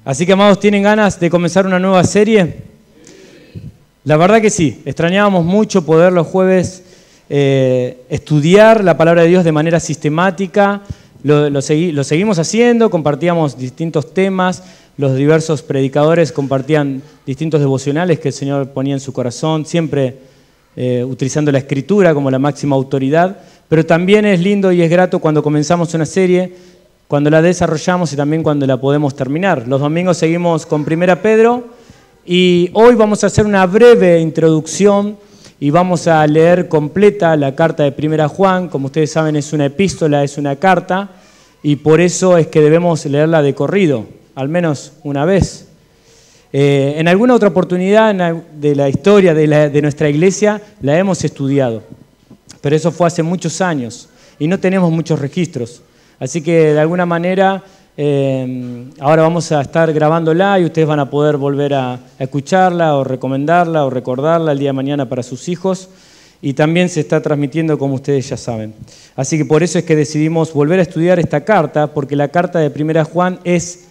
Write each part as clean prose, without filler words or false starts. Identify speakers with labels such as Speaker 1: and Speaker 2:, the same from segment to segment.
Speaker 1: Así que, amados, ¿tienen ganas de comenzar una nueva serie? La verdad que sí, extrañábamos mucho poder los jueves estudiar la palabra de Dios de manera sistemática. Lo seguimos haciendo, compartíamos distintos temas, los diversos predicadores compartían distintos devocionales que el Señor ponía en su corazón, siempre utilizando la Escritura como la máxima autoridad, pero también es lindo y es grato cuando comenzamos una serie, cuando la desarrollamos y también cuando la podemos terminar. Los domingos seguimos con 1 Pedro y hoy vamos a hacer una breve introducción y vamos a leer completa la carta de 1 Juan. Como ustedes saben, es una epístola, es una carta, y por eso es que debemos leerla de corrido, al menos una vez. En alguna otra oportunidad de la historia de nuestra iglesia la hemos estudiado, pero eso fue hace muchos años y no tenemos muchos registros. Así que de alguna manera ahora vamos a estar grabándola y ustedes van a poder volver a escucharla o recomendarla o recordarla el día de mañana para sus hijos. Y también se está transmitiendo, como ustedes ya saben. Así que por eso es que decidimos volver a estudiar esta carta, porque la carta de 1 Juan es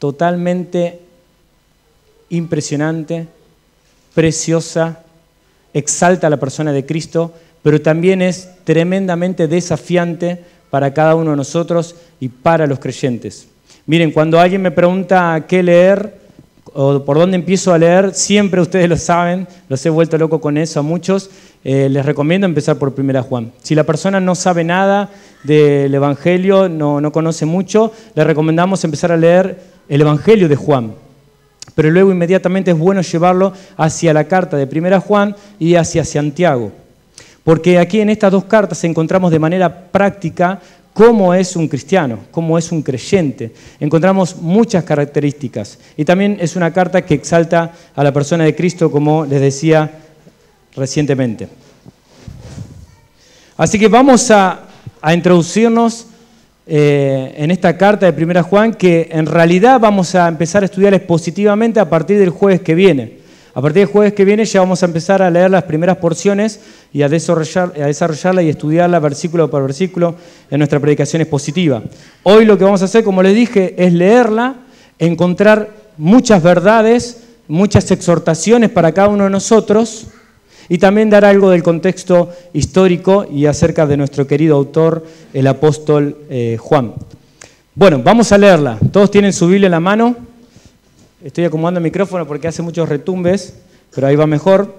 Speaker 1: totalmente impresionante, preciosa, exalta a la persona de Cristo, pero también es tremendamente desafiante para cada uno de nosotros y para los creyentes. Miren, cuando alguien me pregunta qué leer o por dónde empiezo a leer, siempre ustedes lo saben, los he vuelto loco con eso a muchos, les recomiendo empezar por 1 Juan. Si la persona no sabe nada del Evangelio, no conoce mucho, le recomendamos empezar a leer el Evangelio de Juan. Pero luego inmediatamente es bueno llevarlo hacia la carta de 1 Juan y hacia Santiago. Porque aquí en estas dos cartas encontramos de manera práctica cómo es un cristiano, cómo es un creyente. Encontramos muchas características. Y también es una carta que exalta a la persona de Cristo, como les decía recientemente. Así que vamos a introducirnos en esta carta de 1 Juan, que en realidad vamos a empezar a estudiar expositivamente a partir del jueves que viene. A partir del jueves que viene ya vamos a empezar a leer las primeras porciones y a desarrollarla y estudiarla versículo por versículo en nuestra predicación expositiva. Hoy lo que vamos a hacer, como les dije, es leerla, encontrar muchas verdades, muchas exhortaciones para cada uno de nosotros y también dar algo del contexto histórico y acerca de nuestro querido autor, el apóstol Juan. Bueno, vamos a leerla. ¿Todos tienen su Biblia en la mano? Estoy acomodando el micrófono porque hace muchos retumbes, pero ahí va mejor.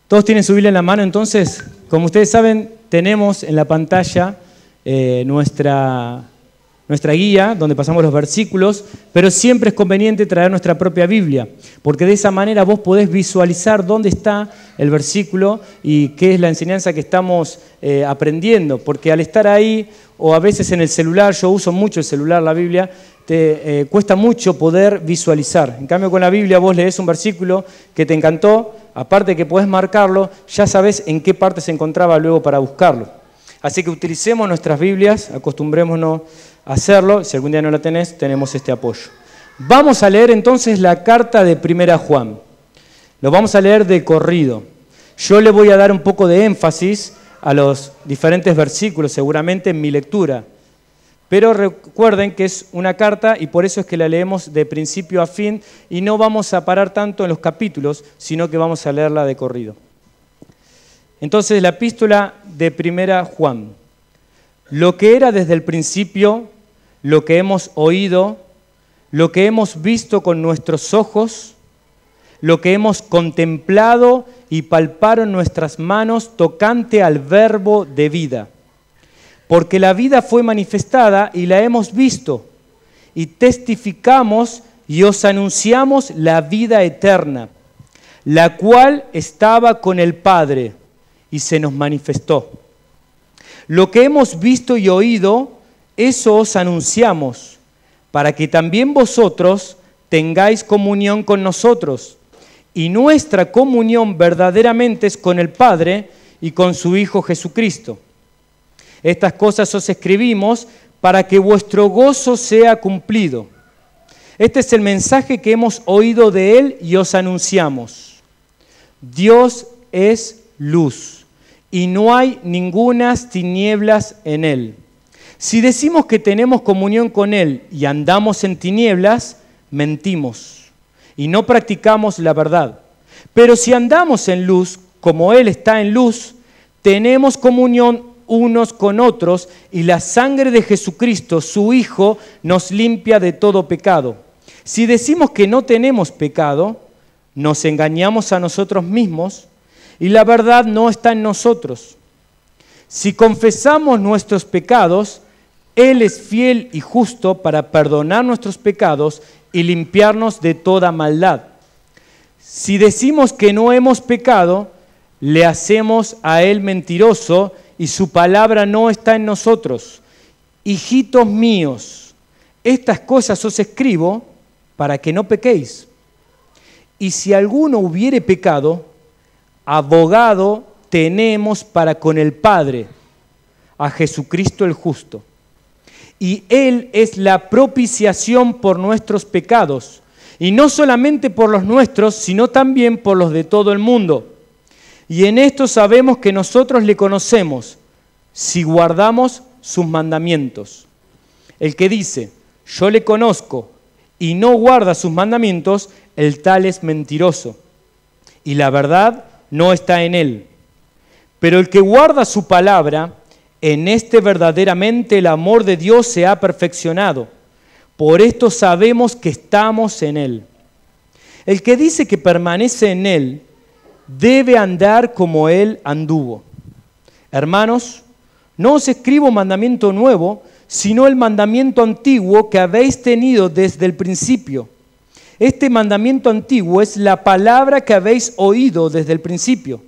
Speaker 1: Todos tienen su Biblia en la mano, entonces, como ustedes saben, tenemos en la pantalla nuestra guía, donde pasamos los versículos, pero siempre es conveniente traer nuestra propia Biblia, porque de esa manera vos podés visualizar dónde está el versículo y qué es la enseñanza que estamos aprendiendo, porque al estar ahí, o a veces en el celular, yo uso mucho el celular, la Biblia, te cuesta mucho poder visualizar. En cambio, con la Biblia vos lees un versículo que te encantó, aparte de que podés marcarlo, ya sabés en qué parte se encontraba luego para buscarlo. Así que utilicemos nuestras Biblias, acostumbrémonos a hacerlo. Si algún día no la tenés, tenemos este apoyo. Vamos a leer entonces la carta de 1 Juan. Lo vamos a leer de corrido. Yo le voy a dar un poco de énfasis a los diferentes versículos, seguramente en mi lectura. Pero recuerden que es una carta y por eso es que la leemos de principio a fin y no vamos a parar tanto en los capítulos, sino que vamos a leerla de corrido. Entonces, la epístola de 1 Juan. Lo que era desde el principio, lo que hemos oído, lo que hemos visto con nuestros ojos, lo que hemos contemplado y palparon nuestras manos tocante al verbo de vida. Porque la vida fue manifestada y la hemos visto, y testificamos y os anunciamos la vida eterna, la cual estaba con el Padre y se nos manifestó. Lo que hemos visto y oído, eso os anunciamos, para que también vosotros tengáis comunión con nosotros. Y nuestra comunión verdaderamente es con el Padre y con su Hijo Jesucristo. Estas cosas os escribimos para que vuestro gozo sea cumplido. Este es el mensaje que hemos oído de Él y os anunciamos. Dios es luz y no hay ningunas tinieblas en Él. Si decimos que tenemos comunión con Él y andamos en tinieblas, mentimos y no practicamos la verdad. Pero si andamos en luz, como Él está en luz, tenemos comunión unos con otros y la sangre de Jesucristo, su Hijo, nos limpia de todo pecado. Si decimos que no tenemos pecado, nos engañamos a nosotros mismos y la verdad no está en nosotros. Si confesamos nuestros pecados, Él es fiel y justo para perdonar nuestros pecados y limpiarnos de toda maldad. Si decimos que no hemos pecado, le hacemos a Él mentiroso y su palabra no está en nosotros. Hijitos míos, estas cosas os escribo para que no pequéis. Y si alguno hubiere pecado, abogado tenemos para con el Padre, a Jesucristo el justo. Y Él es la propiciación por nuestros pecados, y no solamente por los nuestros, sino también por los de todo el mundo. Y en esto sabemos que nosotros le conocemos, si guardamos sus mandamientos. El que dice, yo le conozco, y no guarda sus mandamientos, el tal es mentiroso, y la verdad no está en él. Pero el que guarda su palabra, en este verdaderamente el amor de Dios se ha perfeccionado. Por esto sabemos que estamos en Él. El que dice que permanece en Él, debe andar como Él anduvo. Hermanos, no os escribo mandamiento nuevo, sino el mandamiento antiguo que habéis tenido desde el principio. Este mandamiento antiguo es la palabra que habéis oído desde el principio.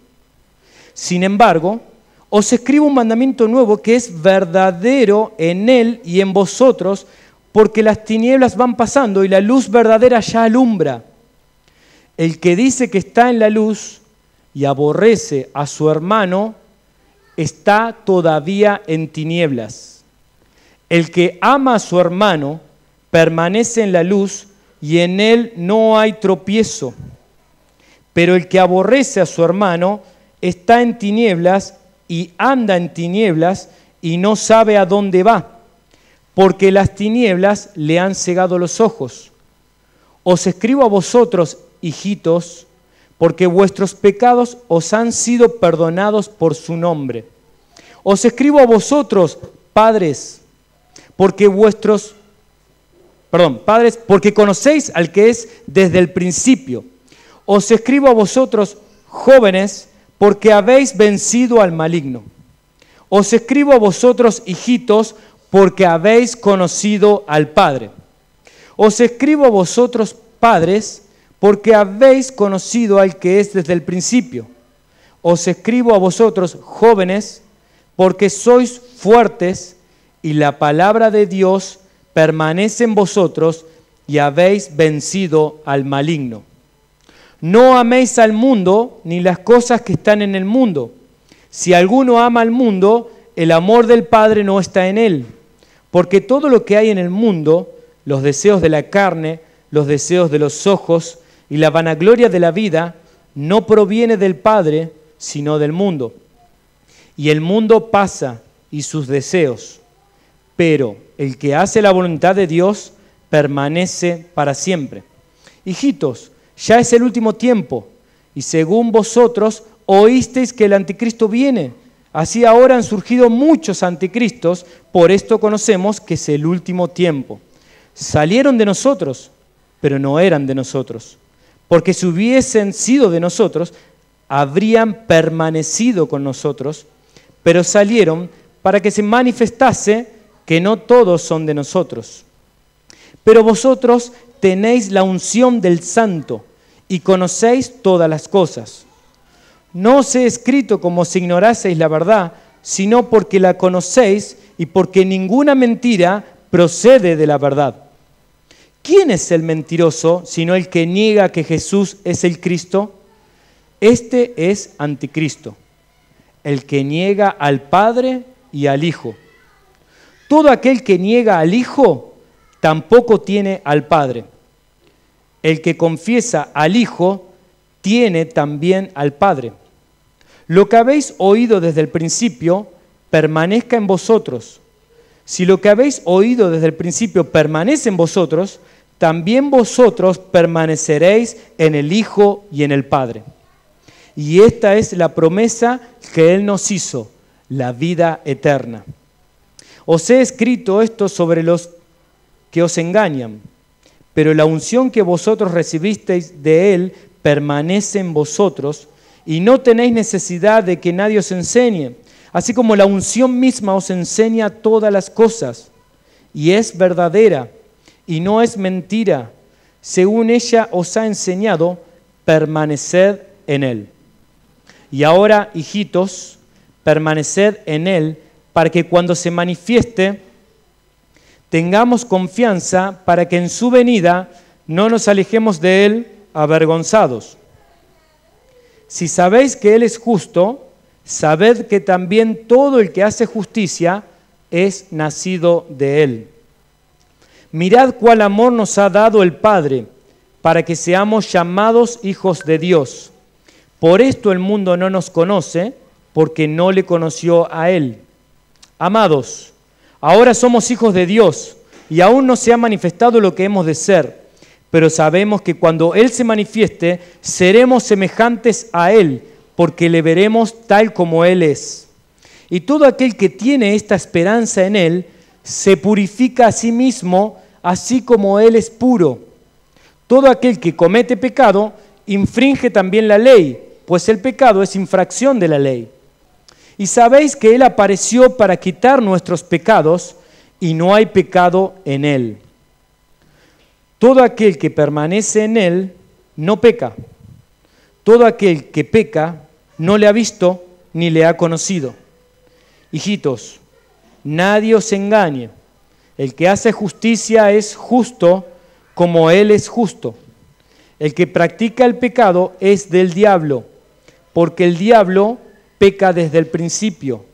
Speaker 1: Sin embargo, os escribo un mandamiento nuevo que es verdadero en Él y en vosotros, porque las tinieblas van pasando y la luz verdadera ya alumbra. El que dice que está en la luz y aborrece a su hermano, está todavía en tinieblas. El que ama a su hermano permanece en la luz y en él no hay tropiezo. Pero el que aborrece a su hermano está en tinieblas y anda en tinieblas y no sabe a dónde va, porque las tinieblas le han cegado los ojos. Os escribo a vosotros, hijitos, porque vuestros pecados os han sido perdonados por su nombre. Os escribo a vosotros, padres, porque porque conocéis al que es desde el principio. Os escribo a vosotros, jóvenes, porque habéis vencido al maligno. Os escribo a vosotros, hijitos, porque habéis conocido al Padre. Os escribo a vosotros, padres, porque habéis conocido al que es desde el principio. Os escribo a vosotros, jóvenes, porque sois fuertes y la palabra de Dios permanece en vosotros y habéis vencido al maligno. No améis al mundo ni las cosas que están en el mundo. Si alguno ama al mundo, el amor del Padre no está en él. Porque todo lo que hay en el mundo, los deseos de la carne, los deseos de los ojos y la vanagloria de la vida, no proviene del Padre, sino del mundo. Y el mundo pasa y sus deseos, pero el que hace la voluntad de Dios permanece para siempre. Hijitos, ya es el último tiempo, y según vosotros oísteis que el anticristo viene. Así ahora han surgido muchos anticristos, por esto conocemos que es el último tiempo. Salieron de nosotros, pero no eran de nosotros, porque si hubiesen sido de nosotros, habrían permanecido con nosotros, pero salieron para que se manifestase que no todos son de nosotros. Pero vosotros tenéis la unción del Santo y conocéis todas las cosas. No os he escrito como si ignoraseis la verdad, sino porque la conocéis y porque ninguna mentira procede de la verdad. ¿Quién es el mentiroso sino el que niega que Jesús es el Cristo? Este es anticristo, el que niega al Padre y al Hijo. Todo aquel que niega al Hijo tampoco tiene al Padre. El que confiesa al Hijo tiene también al Padre. Lo que habéis oído desde el principio permanezca en vosotros. si lo que habéis oído desde el principio permanece en vosotros, también vosotros permaneceréis en el Hijo y en el Padre. Y esta es la promesa que Él nos hizo, la vida eterna. Os he escrito esto sobre los que os engañan, pero la unción que vosotros recibisteis de Él permanece en vosotros y no tenéis necesidad de que nadie os enseñe, así como la unción misma os enseña todas las cosas, y es verdadera y no es mentira. Según ella os ha enseñado, permaneced en Él. Y ahora, hijitos, permaneced en Él, para que cuando se manifieste, tengamos confianza para que en su venida no nos alejemos de Él avergonzados. Si sabéis que Él es justo, sabed que también todo el que hace justicia es nacido de Él. Mirad cuál amor nos ha dado el Padre, para que seamos llamados hijos de Dios. Por esto el mundo no nos conoce, porque no le conoció a Él. Amados, ahora somos hijos de Dios, y aún no se ha manifestado lo que hemos de ser, pero sabemos que cuando Él se manifieste, seremos semejantes a Él, porque le veremos tal como Él es. Y todo aquel que tiene esta esperanza en Él, se purifica a sí mismo, así como Él es puro. Todo aquel que comete pecado, infringe también la ley, pues el pecado es infracción de la ley. Y sabéis que Él apareció para quitar nuestros pecados, y no hay pecado en Él. Todo aquel que permanece en Él no peca. Todo aquel que peca no le ha visto ni le ha conocido. Hijitos, nadie os engañe. El que hace justicia es justo como Él es justo. El que practica el pecado es del diablo, porque el diablo peca desde el principio.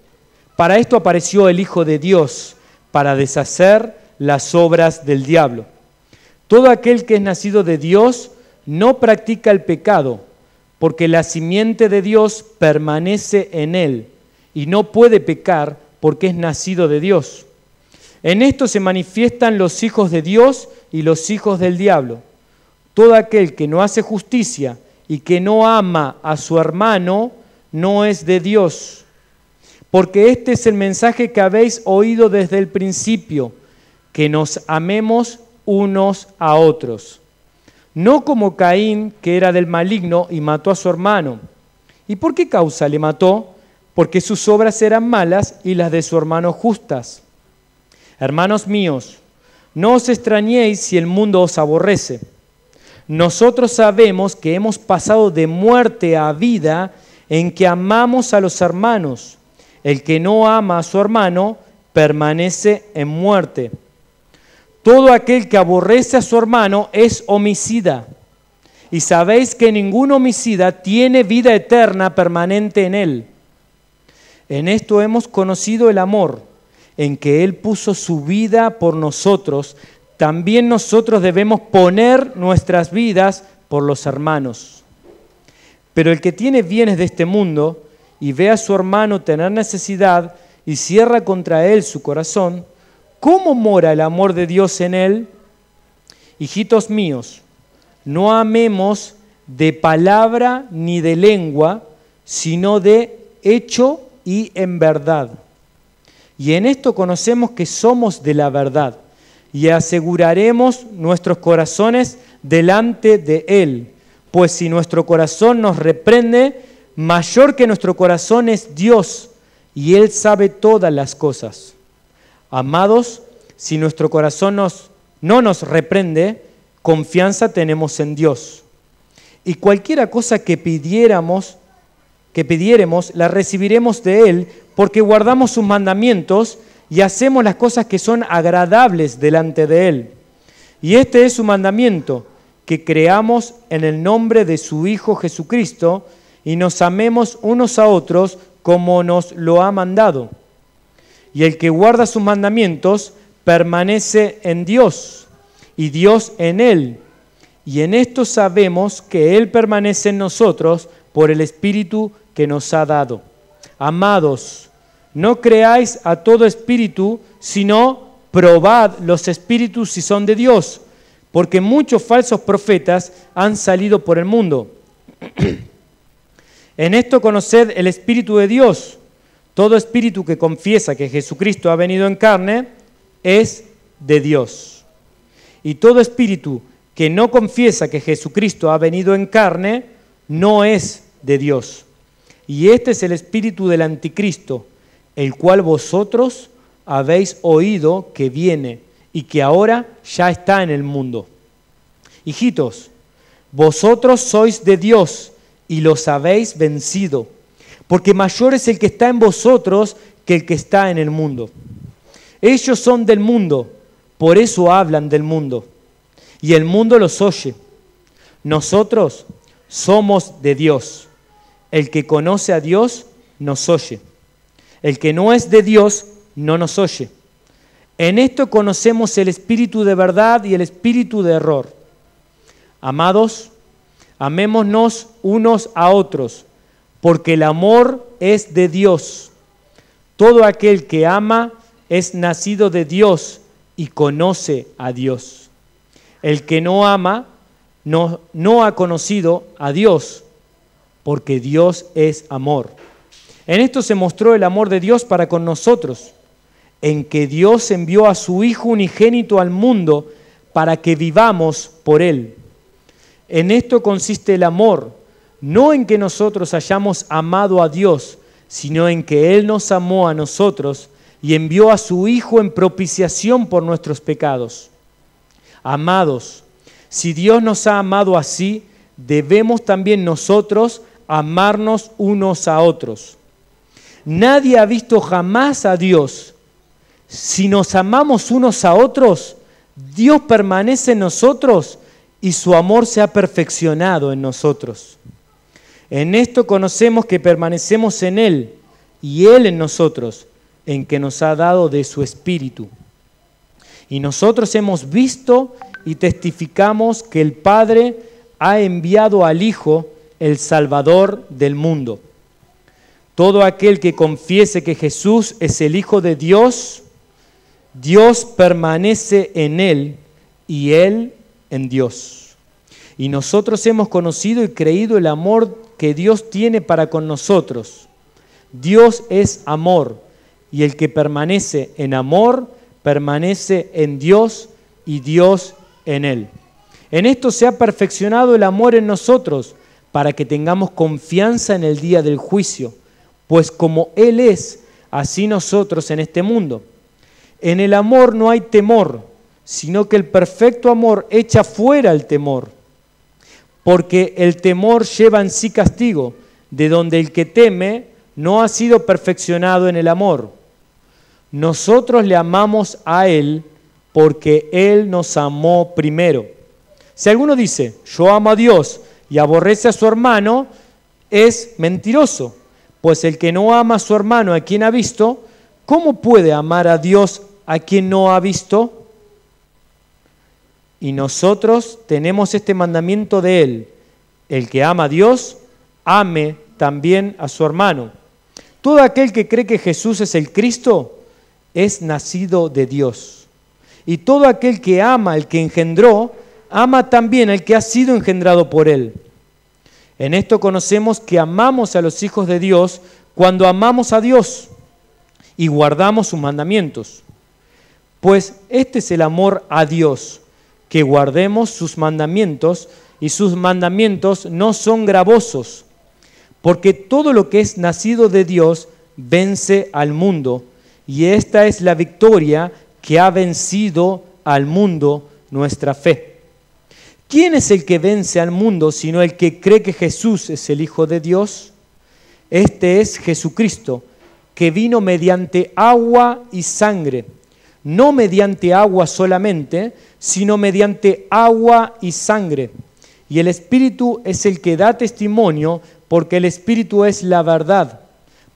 Speaker 1: Para esto apareció el Hijo de Dios, para deshacer las obras del diablo. Todo aquel que es nacido de Dios no practica el pecado, porque la simiente de Dios permanece en él y no puede pecar porque es nacido de Dios. En esto se manifiestan los hijos de Dios y los hijos del diablo. Todo aquel que no hace justicia y que no ama a su hermano no es de Dios, porque este es el mensaje que habéis oído desde el principio, que nos amemos unos a otros. No como Caín, que era del maligno y mató a su hermano. ¿Y por qué causa le mató? Porque sus obras eran malas y las de su hermano justas. Hermanos míos, no os extrañéis si el mundo os aborrece. Nosotros sabemos que hemos pasado de muerte a vida en que amamos a los hermanos. El que no ama a su hermano permanece en muerte. Todo aquel que aborrece a su hermano es homicida. Y sabéis que ningún homicida tiene vida eterna permanente en él. En esto hemos conocido el amor, en que Él puso su vida por nosotros. También nosotros debemos poner nuestras vidas por los hermanos. Pero el que tiene bienes de este mundo y ve a su hermano tener necesidad y cierra contra él su corazón, ¿cómo mora el amor de Dios en él? Hijitos míos, no amemos de palabra ni de lengua, sino de hecho y en verdad. Y en esto conocemos que somos de la verdad y aseguraremos nuestros corazones delante de Él. Pues si nuestro corazón nos reprende, mayor que nuestro corazón es Dios, y Él sabe todas las cosas. Amados, si nuestro corazón no nos reprende, confianza tenemos en Dios. Y cualquiera cosa que pidiéramos, la recibiremos de Él, porque guardamos sus mandamientos y hacemos las cosas que son agradables delante de Él. Y este es su mandamiento, que creamos en el nombre de su Hijo Jesucristo y nos amemos unos a otros como nos lo ha mandado. Y el que guarda sus mandamientos permanece en Dios y Dios en él. Y en esto sabemos que Él permanece en nosotros por el Espíritu que nos ha dado. Amados, no creáis a todo espíritu, sino probad los espíritus si son de Dios, porque muchos falsos profetas han salido por el mundo. En esto conoced el Espíritu de Dios. Todo espíritu que confiesa que Jesucristo ha venido en carne es de Dios. Y todo espíritu que no confiesa que Jesucristo ha venido en carne no es de Dios. Y este es el espíritu del anticristo, el cual vosotros habéis oído que viene y que ahora ya está en el mundo. Hijitos, vosotros sois de Dios y los habéis vencido, porque mayor es el que está en vosotros que el que está en el mundo. Ellos son del mundo, por eso hablan del mundo, y el mundo los oye. Nosotros somos de Dios. El que conoce a Dios nos oye. El que no es de Dios no nos oye. En esto conocemos el espíritu de verdad y el espíritu de error. Amados, amémonos unos a otros, porque el amor es de Dios. Todo aquel que ama es nacido de Dios y conoce a Dios. El que no ama no ha conocido a Dios, porque Dios es amor. En esto se mostró el amor de Dios para con nosotros, en que Dios envió a su Hijo unigénito al mundo para que vivamos por Él. En esto consiste el amor, no en que nosotros hayamos amado a Dios, sino en que Él nos amó a nosotros y envió a su Hijo en propiciación por nuestros pecados. Amados, si Dios nos ha amado así, debemos también nosotros amarnos unos a otros. Nadie ha visto jamás a Dios. Si nos amamos unos a otros, Dios permanece en nosotros y su amor se ha perfeccionado en nosotros. En esto conocemos que permanecemos en Él y Él en nosotros, en que nos ha dado de su Espíritu. Y nosotros hemos visto y testificamos que el Padre ha enviado al Hijo, el Salvador del mundo. Todo aquel que confiese que Jesús es el Hijo de Dios, Dios permanece en Él y Él en Dios. Y nosotros hemos conocido y creído el amor que Dios tiene para con nosotros. Dios es amor, y el que permanece en amor, permanece en Dios y Dios en Él. En esto se ha perfeccionado el amor en nosotros, para que tengamos confianza en el día del juicio, pues como Él es, así nosotros en este mundo. En el amor no hay temor, sino que el perfecto amor echa fuera el temor, porque el temor lleva en sí castigo, de donde el que teme no ha sido perfeccionado en el amor. Nosotros le amamos a Él porque Él nos amó primero. Si alguno dice, yo amo a Dios y aborrece a su hermano, es mentiroso, pues el que no ama a su hermano a quien ha visto, ¿cómo puede amar a Dios a quien no ha visto? Y nosotros tenemos este mandamiento de Él: el que ama a Dios, ame también a su hermano. Todo aquel que cree que Jesús es el Cristo, es nacido de Dios. Y todo aquel que ama al que engendró, ama también al que ha sido engendrado por Él. En esto conocemos que amamos a los hijos de Dios cuando amamos a Dios y guardamos sus mandamientos. Pues este es el amor a Dios, que guardemos sus mandamientos, y sus mandamientos no son gravosos, porque todo lo que es nacido de Dios vence al mundo, y esta es la victoria que ha vencido al mundo, nuestra fe. ¿Quién es el que vence al mundo sino el que cree que Jesús es el Hijo de Dios? Este es Jesucristo, que vino mediante agua y sangre, no mediante agua solamente, sino mediante agua y sangre. Y el Espíritu es el que da testimonio, porque el Espíritu es la verdad.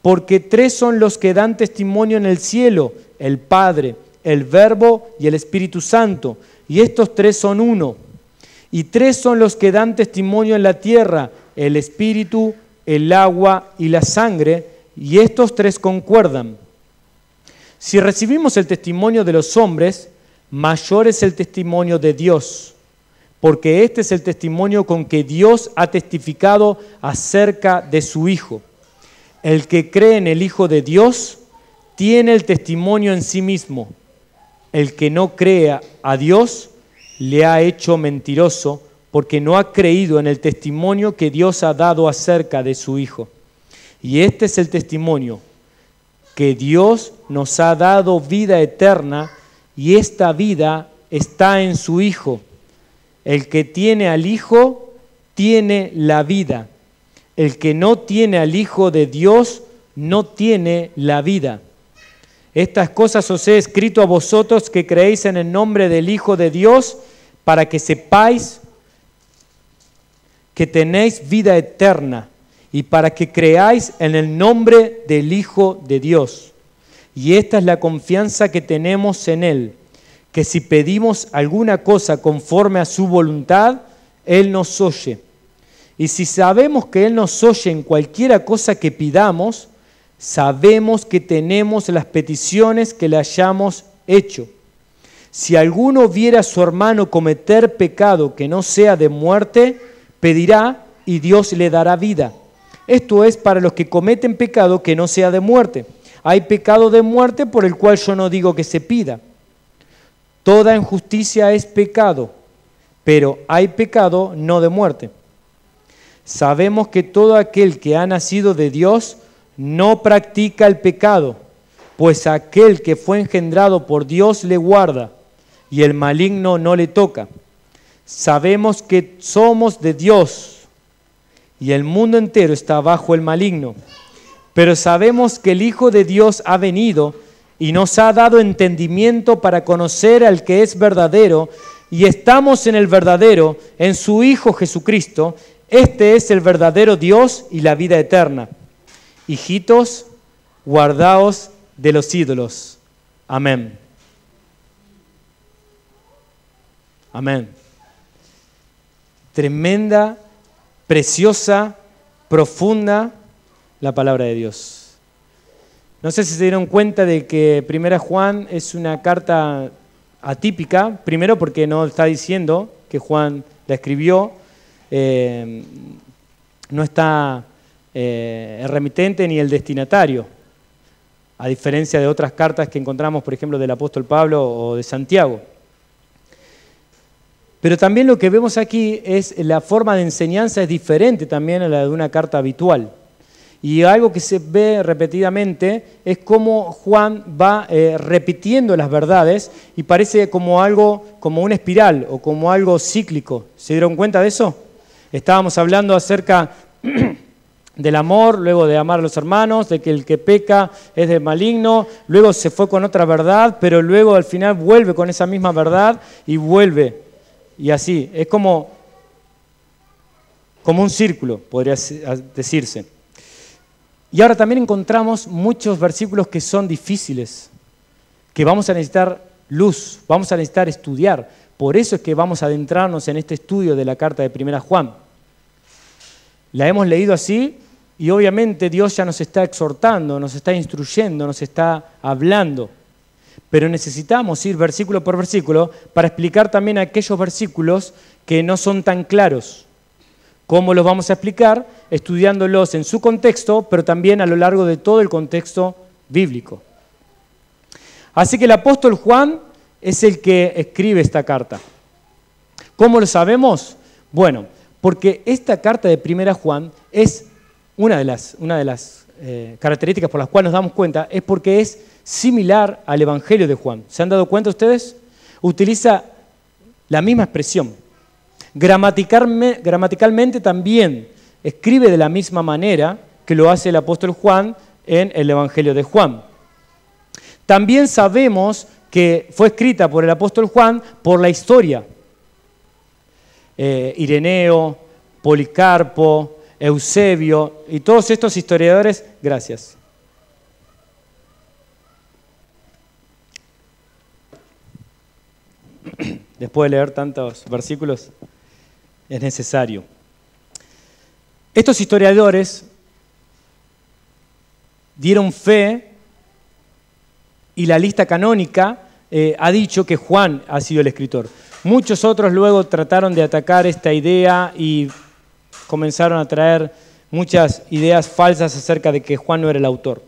Speaker 1: Porque tres son los que dan testimonio en el cielo: el Padre, el Verbo y el Espíritu Santo. Y estos tres son uno. Y tres son los que dan testimonio en la tierra: el Espíritu, el agua y la sangre. Y estos tres concuerdan. Si recibimos el testimonio de los hombres, mayor es el testimonio de Dios, porque este es el testimonio con que Dios ha testificado acerca de su Hijo. El que cree en el Hijo de Dios tiene el testimonio en sí mismo. El que no cree a Dios le ha hecho mentiroso, porque no ha creído en el testimonio que Dios ha dado acerca de su Hijo. Y este es el testimonio, que Dios nos ha dado vida eterna, y esta vida está en su Hijo. El que tiene al Hijo tiene la vida. El que no tiene al Hijo de Dios no tiene la vida. Estas cosas os he escrito a vosotros que creéis en el nombre del Hijo de Dios, para que sepáis que tenéis vida eterna, y para que creáis en el nombre del Hijo de Dios. Y esta es la confianza que tenemos en Él, que si pedimos alguna cosa conforme a su voluntad, Él nos oye. Y si sabemos que Él nos oye en cualquiera cosa que pidamos, sabemos que tenemos las peticiones que le hayamos hecho. Si alguno viera a su hermano cometer pecado que no sea de muerte, pedirá y Dios le dará vida. Esto es para los que cometen pecado que no sea de muerte. Hay pecado de muerte por el cual yo no digo que se pida. Toda injusticia es pecado, pero hay pecado no de muerte. Sabemos que todo aquel que ha nacido de Dios no practica el pecado, pues aquel que fue engendrado por Dios le guarda, y el maligno no le toca. Sabemos que somos de Dios, y el mundo entero está bajo el maligno. Pero sabemos que el Hijo de Dios ha venido y nos ha dado entendimiento para conocer al que es verdadero, y estamos en el verdadero, en su Hijo Jesucristo. Este es el verdadero Dios y la vida eterna. Hijitos, guardaos de los ídolos. Amén. Amén. Tremenda, preciosa, profunda la palabra de Dios. No sé si se dieron cuenta de que 1 Juan es una carta atípica, primero porque no está diciendo que Juan la escribió, no está el remitente ni el destinatario, a diferencia de otras cartas que encontramos, por ejemplo, del apóstol Pablo o de Santiago. Pero también lo que vemos aquí es la forma de enseñanza es diferente también a la de una carta habitual. Y algo que se ve repetidamente es cómo Juan va repitiendo las verdades y parece como algo, como una espiral o como algo cíclico. ¿Se dieron cuenta de eso? Estábamos hablando acerca del amor, luego de amar a los hermanos, de que el que peca es del maligno, luego se fue con otra verdad, pero luego al final vuelve con esa misma verdad y vuelve. Y así, es como un círculo, podría decirse. Y ahora también encontramos muchos versículos que son difíciles, que vamos a necesitar luz, vamos a necesitar estudiar. Por eso es que vamos a adentrarnos en este estudio de la carta de 1 Juan. La hemos leído así y obviamente Dios ya nos está exhortando, nos está instruyendo, nos está hablando. Pero necesitamos ir versículo por versículo para explicar también aquellos versículos que no son tan claros. ¿Cómo los vamos a explicar? Estudiándolos en su contexto, pero también a lo largo de todo el contexto bíblico. Así que el apóstol Juan es el que escribe esta carta. ¿Cómo lo sabemos? Bueno, porque esta carta de 1 Juan es una de las características por las cuales nos damos cuenta, es porque es similar al Evangelio de Juan. ¿Se han dado cuenta ustedes? Utiliza la misma expresión. Gramaticalmente también escribe de la misma manera que lo hace el apóstol Juan en el Evangelio de Juan. También sabemos que fue escrita por el apóstol Juan por la historia. Ireneo, Policarpo, Eusebio y todos estos historiadores, gracias. Después de leer tantos versículos, es necesario. Estos historiadores dieron fe y la lista canónica ha dicho que Juan ha sido el escritor. Muchos otros luego trataron de atacar esta idea y comenzaron a traer muchas ideas falsas acerca de que Juan no era el autor.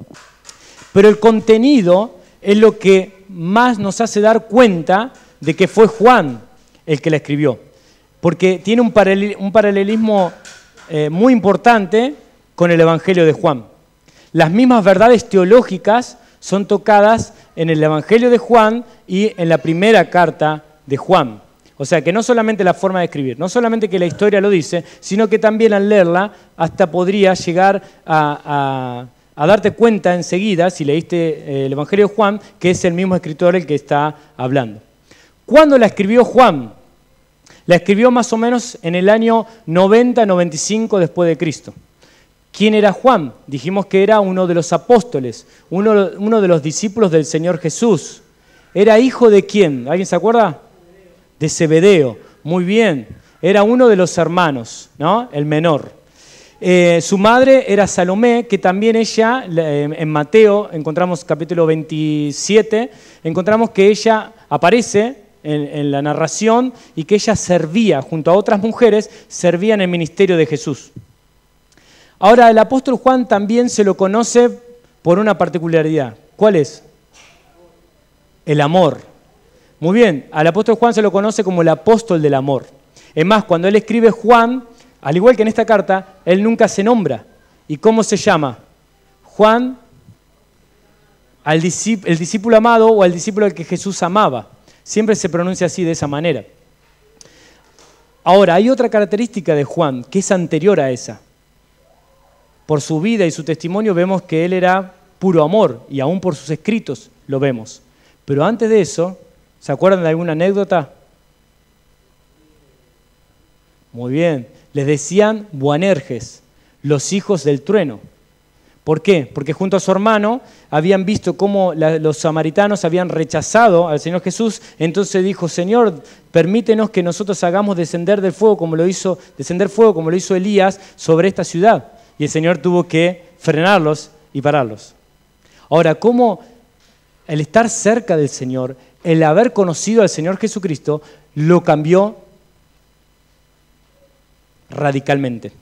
Speaker 1: Pero el contenido es lo que más nos hace dar cuenta de que fue Juan el que la escribió, porque tiene un paralelismo muy importante con el Evangelio de Juan. Las mismas verdades teológicas son tocadas en el Evangelio de Juan y en la primera carta de Juan. O sea, que no solamente la forma de escribir, no solamente que la historia lo dice, sino que también al leerla hasta podría llegar a darte cuenta enseguida, si leíste el Evangelio de Juan, que es el mismo escritor el que está hablando. ¿Cuándo la escribió Juan? La escribió más o menos en el año 90-95 después de Cristo. ¿Quién era Juan? Dijimos que era uno de los apóstoles, uno de los discípulos del Señor Jesús. ¿Era hijo de quién? ¿Alguien se acuerda? De Zebedeo. Muy bien. Era uno de los hermanos, ¿no? El menor. Su madre era Salomé, que también ella, en Mateo, encontramos capítulo 27, encontramos que ella aparece en la narración y que ella servía, junto a otras mujeres, servía en el ministerio de Jesús. Ahora, el apóstol Juan también se lo conoce por una particularidad. ¿Cuál es? El amor. Muy bien, al apóstol Juan se lo conoce como el apóstol del amor. Es más, cuando él escribe Juan, al igual que en esta carta, él nunca se nombra. ¿Y cómo se llama? Juan, el discípulo amado o al discípulo al que Jesús amaba. Siempre se pronuncia así, de esa manera. Ahora, hay otra característica de Juan que es anterior a esa. Por su vida y su testimonio vemos que él era puro amor, y aún por sus escritos lo vemos. Pero antes de eso, ¿se acuerdan de alguna anécdota? Muy bien, les decían Boanerges, los hijos del trueno. ¿Por qué? Porque junto a su hermano habían visto cómo los samaritanos habían rechazado al Señor Jesús, entonces dijo: Señor, permítenos que nosotros hagamos descender fuego como lo hizo Elías sobre esta ciudad. Y el Señor tuvo que frenarlos y pararlos. Ahora, ¿cómo el estar cerca del Señor, el haber conocido al Señor Jesucristo, lo cambió radicalmente?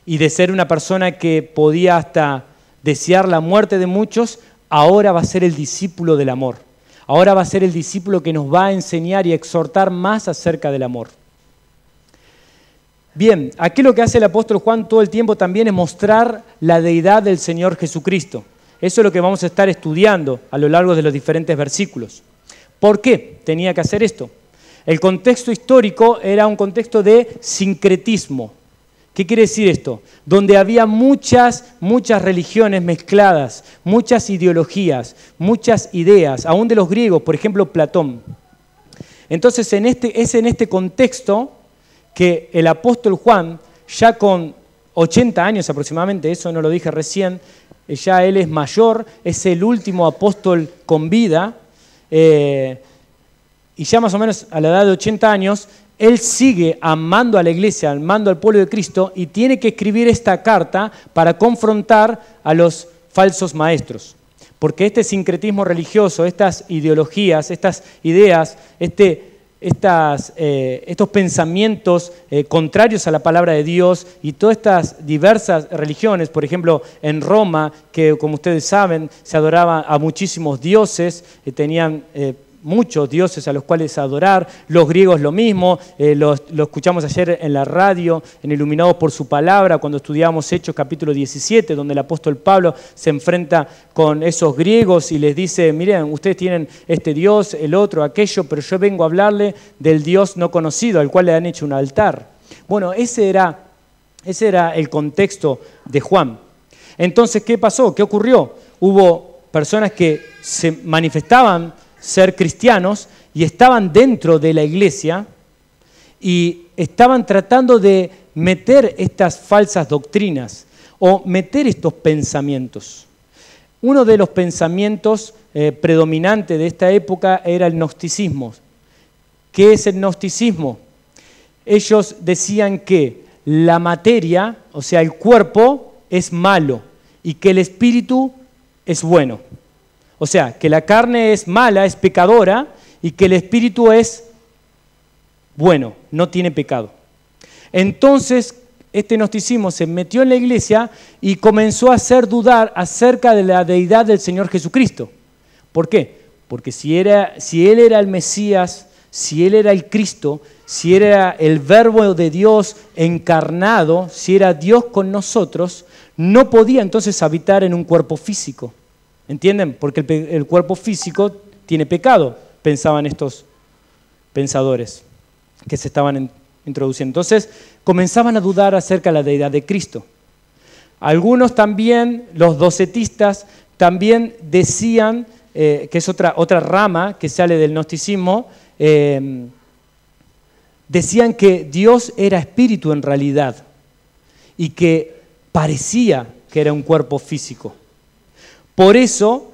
Speaker 1: Y de ser una persona que podía hasta desear la muerte de muchos, ahora va a ser el discípulo del amor. Ahora va a ser el discípulo que nos va a enseñar y exhortar más acerca del amor. Bien, aquí lo que hace el apóstol Juan todo el tiempo también es mostrar la deidad del Señor Jesucristo. Eso es lo que vamos a estar estudiando a lo largo de los diferentes versículos. ¿Por qué tenía que hacer esto? El contexto histórico era un contexto de sincretismo. ¿Qué quiere decir esto? Donde había muchas religiones mezcladas, muchas ideologías, muchas ideas, aún de los griegos, por ejemplo, Platón. Entonces, es en este contexto que el apóstol Juan, ya con 80 años aproximadamente, eso no lo dije recién, ya él es mayor, es el último apóstol con vida, y ya más o menos a la edad de 80 años, él sigue amando a la iglesia, amando al pueblo de Cristo, y tiene que escribir esta carta para confrontar a los falsos maestros. Porque este sincretismo religioso, estas ideologías, estas ideas, estos pensamientos contrarios a la palabra de Dios y todas estas diversas religiones, por ejemplo, en Roma, que como ustedes saben, se adoraba a muchísimos dioses, tenían muchos dioses a los cuales adorar, los griegos lo mismo, lo escuchamos ayer en la radio, en Iluminados por su Palabra, cuando estudiamos Hechos capítulo 17, donde el apóstol Pablo se enfrenta con esos griegos y les dice: miren, ustedes tienen este Dios, el otro, aquello, pero yo vengo a hablarle del Dios no conocido, al cual le han hecho un altar. Bueno, ese era el contexto de Juan. Entonces, ¿qué pasó? ¿Qué ocurrió? Hubo personas que se manifestaban ser cristianos y estaban dentro de la iglesia y estaban tratando de meter estas falsas doctrinas o meter estos pensamientos. Uno de los pensamientos predominantes de esta época era el gnosticismo. ¿Qué es el gnosticismo? Ellos decían que la materia, o sea, el cuerpo, es malo y que el espíritu es bueno. O O sea, que la carne es mala, es pecadora, y que el espíritu es bueno, no tiene pecado. Entonces, este gnosticismo se metió en la iglesia y comenzó a hacer dudar acerca de la deidad del Señor Jesucristo. ¿Por qué? Porque si Él era el Mesías, si Él era el Cristo, si era el Verbo de Dios encarnado, si era Dios con nosotros, no podía entonces habitar en un cuerpo físico. ¿Entienden? Porque el cuerpo físico tiene pecado, pensaban estos pensadores que se estaban introduciendo. Entonces comenzaban a dudar acerca de la deidad de Cristo. Algunos también, los docetistas, también decían, que es otra rama que sale del gnosticismo, decían que Dios era espíritu en realidad y que parecía que era un cuerpo físico. Por eso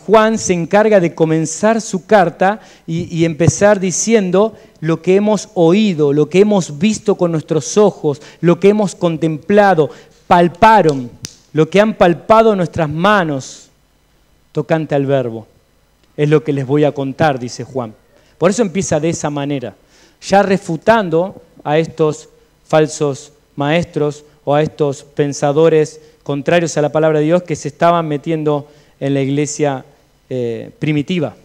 Speaker 1: Juan se encarga de comenzar su carta y empezar diciendo lo que hemos oído, lo que hemos visto con nuestros ojos, lo que hemos contemplado, palparon, lo que han palpado nuestras manos tocante al verbo. Es lo que les voy a contar, dice Juan. Por eso empieza de esa manera, ya refutando a estos falsos maestros o a estos pensadores contrarios a la palabra de Dios que se estaban metiendo en la iglesia primitiva.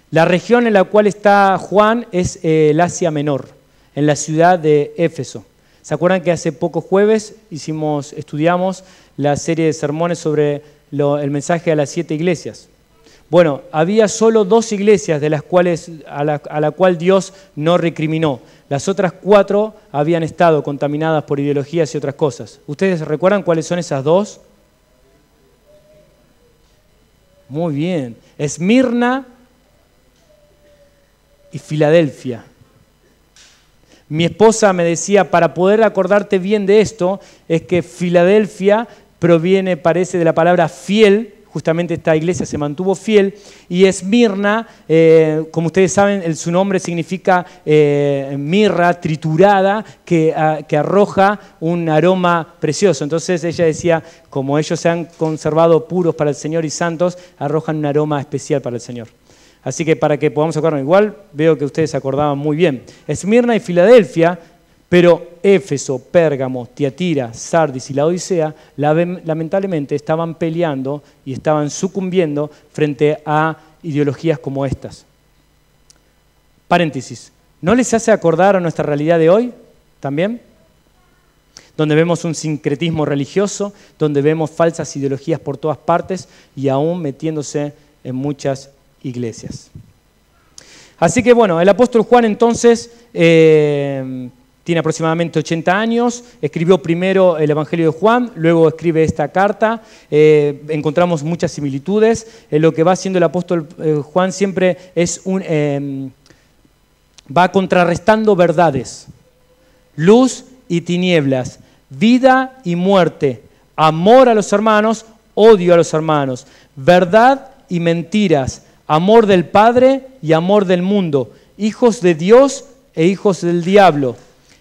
Speaker 1: La región en la cual está Juan es el Asia Menor, en la ciudad de Éfeso. ¿Se acuerdan que hace pocos jueves estudiamos la serie de sermones sobre el mensaje a las 7 iglesias? Bueno, había solo 2 iglesias de las cuales, a la cual Dios no recriminó. Las otras 4 habían estado contaminadas por ideologías y otras cosas. ¿Ustedes recuerdan cuáles son esas 2? Muy bien. Esmirna y Filadelfia. Mi esposa me decía, para poder acordarte bien de esto, es que Filadelfia proviene, parece, de la palabra fiel. Justamente esta iglesia se mantuvo fiel, y Esmirna, como ustedes saben, su nombre significa mirra triturada, que arroja un aroma precioso. Entonces ella decía, como ellos se han conservado puros para el Señor y santos, arrojan un aroma especial para el Señor. Así que para que podamos acordarnos, igual veo que ustedes se acordaban muy bien. Esmirna y Filadelfia. Pero Éfeso, Pérgamo, Tiatira, Sardis y Laodicea lamentablemente estaban peleando y estaban sucumbiendo frente a ideologías como estas. Paréntesis, ¿no les hace acordar a nuestra realidad de hoy también? Donde vemos un sincretismo religioso, donde vemos falsas ideologías por todas partes y aún metiéndose en muchas iglesias. Así que bueno, el apóstol Juan entonces tiene aproximadamente 80 años, escribió primero el Evangelio de Juan, luego escribe esta carta. Encontramos muchas similitudes. Lo que va haciendo el apóstol Juan siempre es va contrarrestando verdades, luz y tinieblas, vida y muerte, amor a los hermanos, odio a los hermanos, verdad y mentiras, amor del Padre y amor del mundo, hijos de Dios e hijos del diablo.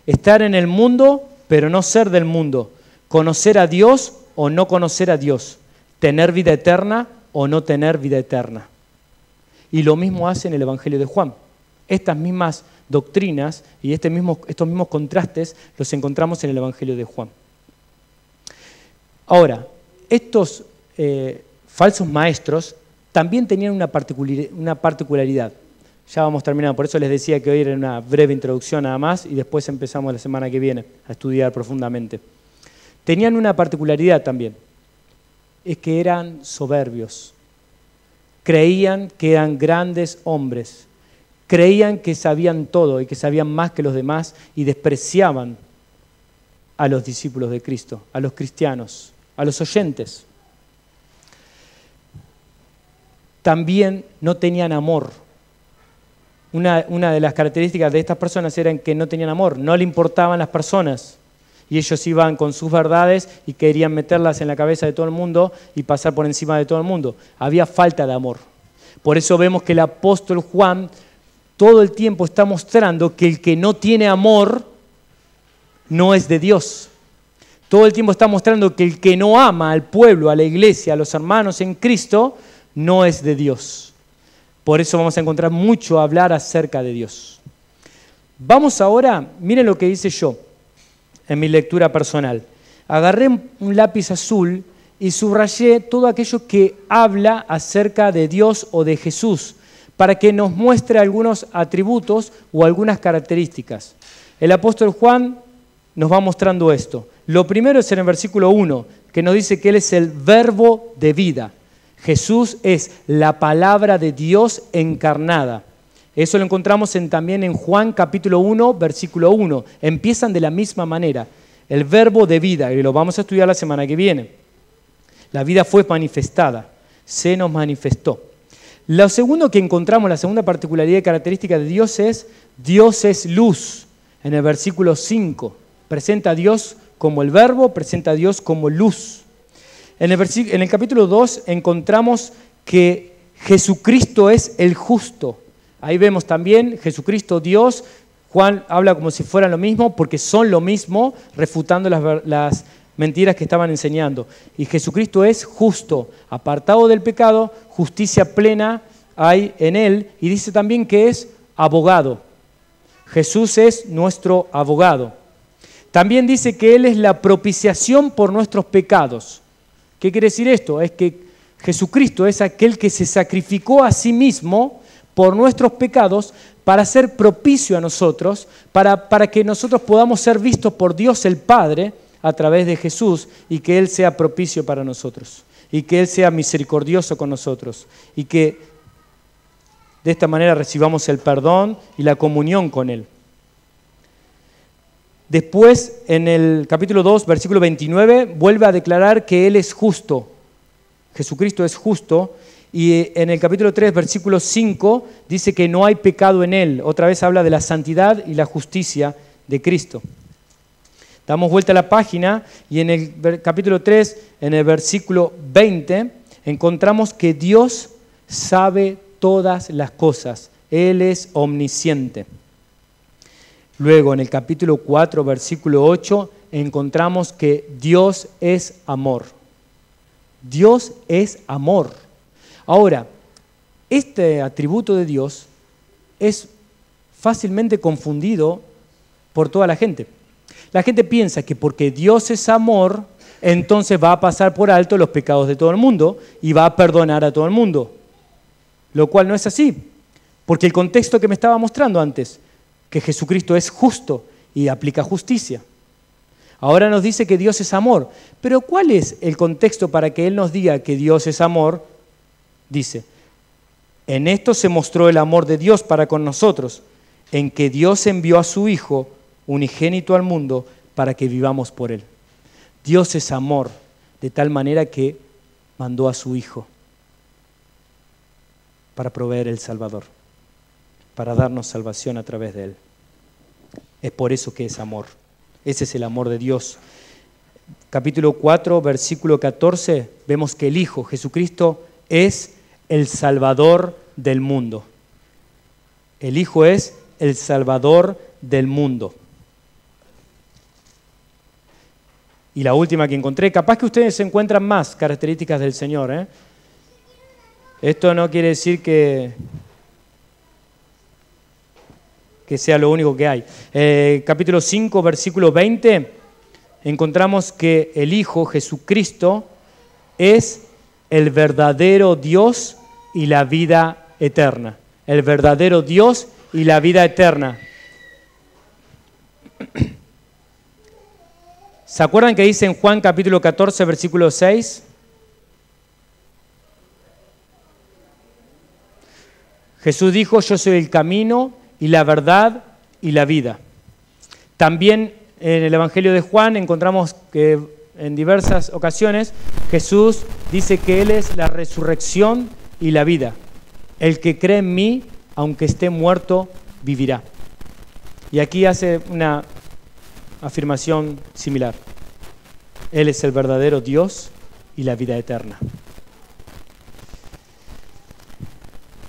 Speaker 1: Estar en el mundo, pero no ser del mundo. Conocer a Dios o no conocer a Dios. Tener vida eterna o no tener vida eterna. Y lo mismo hace en el Evangelio de Juan. Estas mismas doctrinas y estos mismos contrastes los encontramos en el Evangelio de Juan. Ahora, estos falsos maestros también tenían una particularidad. Ya vamos terminando, por eso les decía que hoy era una breve introducción nada más y después empezamos la semana que viene a estudiar profundamente. Tenían una particularidad también, es que eran soberbios, creían que eran grandes hombres, creían que sabían todo y que sabían más que los demás y despreciaban a los discípulos de Cristo, a los cristianos, a los oyentes. También no tenían amor. Una de las características de estas personas era que no tenían amor, no le importaban las personas y ellos iban con sus verdades y querían meterlas en la cabeza de todo el mundo y pasar por encima de todo el mundo. Había falta de amor. Por eso vemos que el apóstol Juan todo el tiempo está mostrando que el que no tiene amor no es de Dios. Todo el tiempo está mostrando que el que no ama al pueblo, a la iglesia, a los hermanos en Cristo, no es de Dios. Por eso vamos a encontrar mucho a hablar acerca de Dios. Vamos ahora, miren lo que hice yo en mi lectura personal. Agarré un lápiz azul y subrayé todo aquello que habla acerca de Dios o de Jesús, para que nos muestre algunos atributos o algunas características. El apóstol Juan nos va mostrando esto. Lo primero es en el versículo 1, que nos dice que Él es el verbo de vida. Jesús es la palabra de Dios encarnada. Eso lo encontramos también en Juan capítulo 1, versículo 1. Empiezan de la misma manera. El verbo de vida, y lo vamos a estudiar la semana que viene. La vida fue manifestada, se nos manifestó. Lo segundo que encontramos, la segunda particularidad y característica de Dios es luz. En el versículo 5, presenta a Dios como el verbo, presenta a Dios como luz. En el capítulo 2 encontramos que Jesucristo es el justo. Ahí vemos también Jesucristo Dios. Juan habla como si fueran lo mismo porque son lo mismo, refutando las mentiras que estaban enseñando. Y Jesucristo es justo, apartado del pecado, justicia plena hay en Él. Y dice también que es abogado. Jesús es nuestro abogado. También dice que Él es la propiciación por nuestros pecados. ¿Qué quiere decir esto? Es que Jesucristo es aquel que se sacrificó a sí mismo por nuestros pecados para ser propicio a nosotros, para que nosotros podamos ser vistos por Dios el Padre a través de Jesús y que Él sea propicio para nosotros y que Él sea misericordioso con nosotros y que de esta manera recibamos el perdón y la comunión con Él. Después, en el capítulo 2, versículo 29, vuelve a declarar que Él es justo. Jesucristo es justo. Y en el capítulo 3, versículo 5, dice que no hay pecado en Él. Otra vez habla de la santidad y la justicia de Cristo. Damos vuelta a la página y en el capítulo 3, en el versículo 20, encontramos que Dios sabe todas las cosas. Él es omnisciente. Luego, en el capítulo 4, versículo 8, encontramos que Dios es amor. Dios es amor. Ahora, este atributo de Dios es fácilmente confundido por toda la gente. La gente piensa que porque Dios es amor, entonces va a pasar por alto los pecados de todo el mundo y va a perdonar a todo el mundo. Lo cual no es así, porque el contexto que me estaba mostrando antes, que Jesucristo es justo y aplica justicia. Ahora nos dice que Dios es amor, pero ¿cuál es el contexto para que Él nos diga que Dios es amor? Dice, en esto se mostró el amor de Dios para con nosotros, en que Dios envió a su Hijo unigénito al mundo para que vivamos por Él. Dios es amor, de tal manera que mandó a su Hijo para proveer el Salvador, para darnos salvación a través de Él. Es por eso que es amor. Ese es el amor de Dios. Capítulo 4, versículo 14, vemos que el Hijo, Jesucristo, es el Salvador del mundo. El Hijo es el Salvador del mundo. Y la última que encontré, capaz que ustedes encuentran más características del Señor, ¿eh? Esto no quiere decir que sea lo único que hay. Capítulo 5, versículo 20, encontramos que el Hijo, Jesucristo, es el verdadero Dios y la vida eterna. El verdadero Dios y la vida eterna. ¿Se acuerdan que dice en Juan capítulo 14, versículo 6? Jesús dijo, yo soy el camino y la verdad y la vida. También en el Evangelio de Juan encontramos que en diversas ocasiones Jesús dice que Él es la resurrección y la vida. El que cree en mí, aunque esté muerto, vivirá. Y aquí hace una afirmación similar. Él es el verdadero Dios y la vida eterna.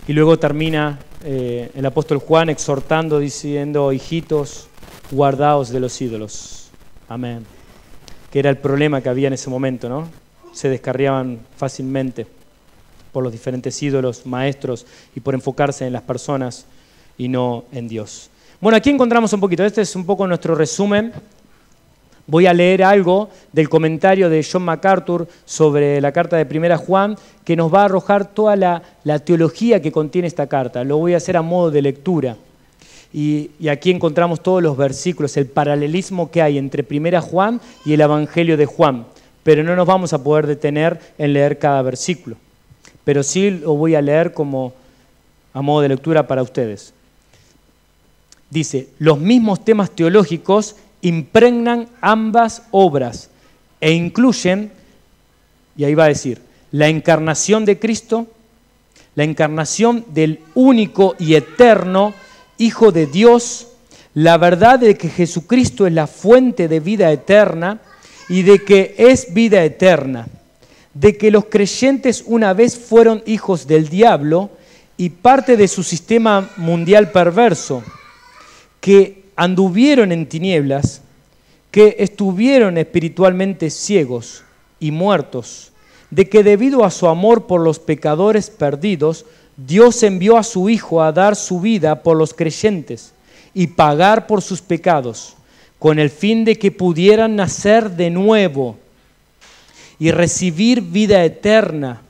Speaker 1: Y luego termina el apóstol Juan exhortando, diciendo, hijitos, guardaos de los ídolos. Amén. Que era el problema que había en ese momento, ¿no? Se descarriaban fácilmente. por los diferentes ídolos, maestros, y por enfocarse en las personas y no en Dios. Bueno, aquí encontramos un poquito, este es un poco nuestro resumen. Voy a leer algo del comentario de John MacArthur sobre la carta de 1 Juan, que nos va a arrojar toda la teología que contiene esta carta. Lo voy a hacer a modo de lectura. Y aquí encontramos todos los versículos, el paralelismo que hay entre 1 Juan y el Evangelio de Juan. Pero no nos vamos a poder detener en leer cada versículo. Pero sí lo voy a leer como a modo de lectura para ustedes. Dice, los mismos temas teológicos impregnan ambas obras e incluyen, y ahí va a decir, la encarnación de Cristo, la encarnación del único y eterno Hijo de Dios, la verdad de que Jesucristo es la fuente de vida eterna y de que es vida eterna, de que los creyentes una vez fueron hijos del diablo y parte de su sistema mundial perverso, que anduvieron en tinieblas, que estuvieron espiritualmente ciegos y muertos, de que debido a su amor por los pecadores perdidos, Dios envió a su Hijo a dar su vida por los creyentes y pagar por sus pecados, con el fin de que pudieran nacer de nuevo y recibir vida eterna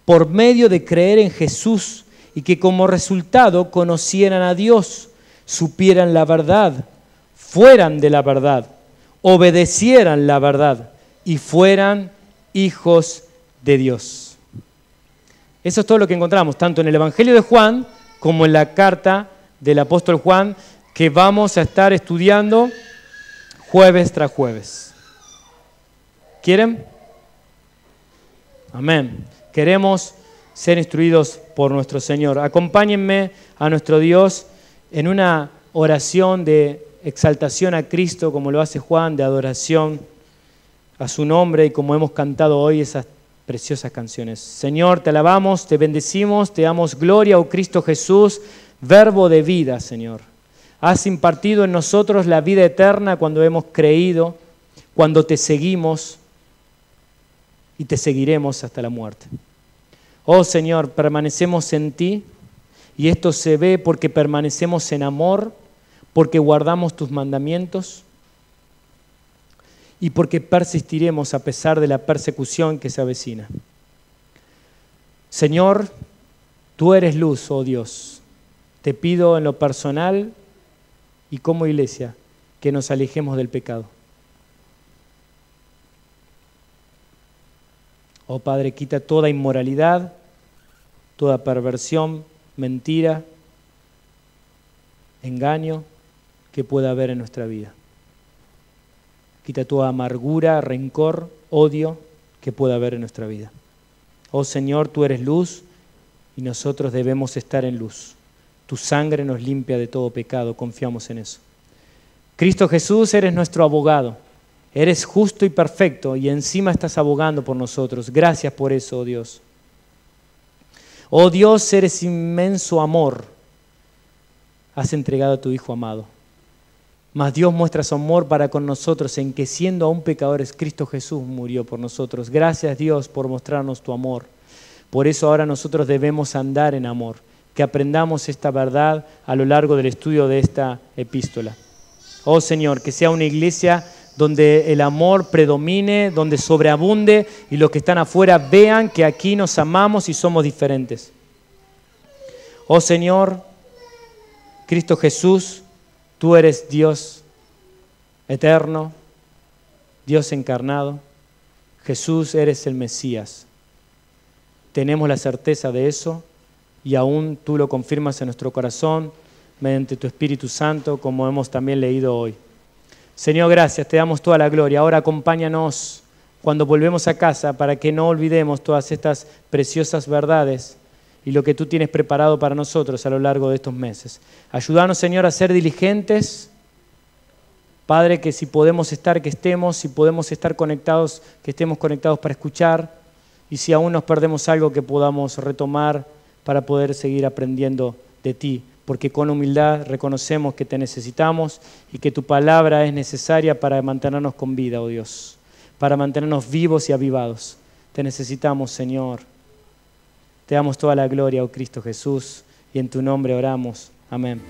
Speaker 1: por medio de creer en Jesús y que como resultado conocieran a Dios, supieran la verdad, fueran de la verdad, obedecieran la verdad y fueran hijos de Dios. Eso es todo lo que encontramos, tanto en el Evangelio de Juan como en la carta del apóstol Juan, que vamos a estar estudiando jueves tras jueves. ¿Quieren? Amén. Queremos ser instruidos por nuestro Señor. Acompáñenme a nuestro Dios en una oración de exaltación a Cristo, como lo hace Juan, de adoración a su nombre, y como hemos cantado hoy esas preciosas canciones. Señor, te alabamos, te bendecimos, te damos gloria, oh Cristo Jesús, verbo de vida, Señor. Has impartido en nosotros la vida eterna cuando hemos creído, cuando te seguimos y te seguiremos hasta la muerte. Oh Señor, permanecemos en ti y esto se ve porque permanecemos en amor, porque guardamos tus mandamientos y porque persistiremos a pesar de la persecución que se avecina. Señor, tú eres luz, oh Dios. Te pido en lo personal y como iglesia que nos alejemos del pecado. Oh Padre, quita toda inmoralidad, toda perversión, mentira, engaño que pueda haber en nuestra vida. Quita toda amargura, rencor, odio que pueda haber en nuestra vida. Oh Señor, tú eres luz y nosotros debemos estar en luz. Tu sangre nos limpia de todo pecado, confiamos en eso. Cristo Jesús, eres nuestro abogado. Eres justo y perfecto y encima estás abogando por nosotros. Gracias por eso, oh Dios. Oh Dios, eres inmenso amor. Has entregado a tu Hijo amado. Mas Dios muestra su amor para con nosotros en que siendo aún pecadores, Cristo Jesús murió por nosotros. Gracias Dios por mostrarnos tu amor. Por eso ahora nosotros debemos andar en amor. Que aprendamos esta verdad a lo largo del estudio de esta epístola. Oh Señor, que sea una iglesia donde el amor predomine, donde sobreabunde y los que están afuera vean que aquí nos amamos y somos diferentes. Oh Señor, Cristo Jesús, tú eres Dios eterno, Dios encarnado. Jesús, eres el Mesías. Tenemos la certeza de eso y aún tú lo confirmas en nuestro corazón mediante tu Espíritu Santo, como hemos también leído hoy. Señor, gracias, te damos toda la gloria. Ahora acompáñanos cuando volvemos a casa para que no olvidemos todas estas preciosas verdades y lo que tú tienes preparado para nosotros a lo largo de estos meses. Ayúdanos, Señor, a ser diligentes. Padre, que si podemos estar, que estemos, si podemos estar conectados, que estemos conectados para escuchar, y si aún nos perdemos algo, que podamos retomar para poder seguir aprendiendo de ti, porque con humildad reconocemos que te necesitamos y que tu palabra es necesaria para mantenernos con vida, oh Dios, para mantenernos vivos y avivados. Te necesitamos, Señor. Te damos toda la gloria, oh Cristo Jesús, y en tu nombre oramos. Amén.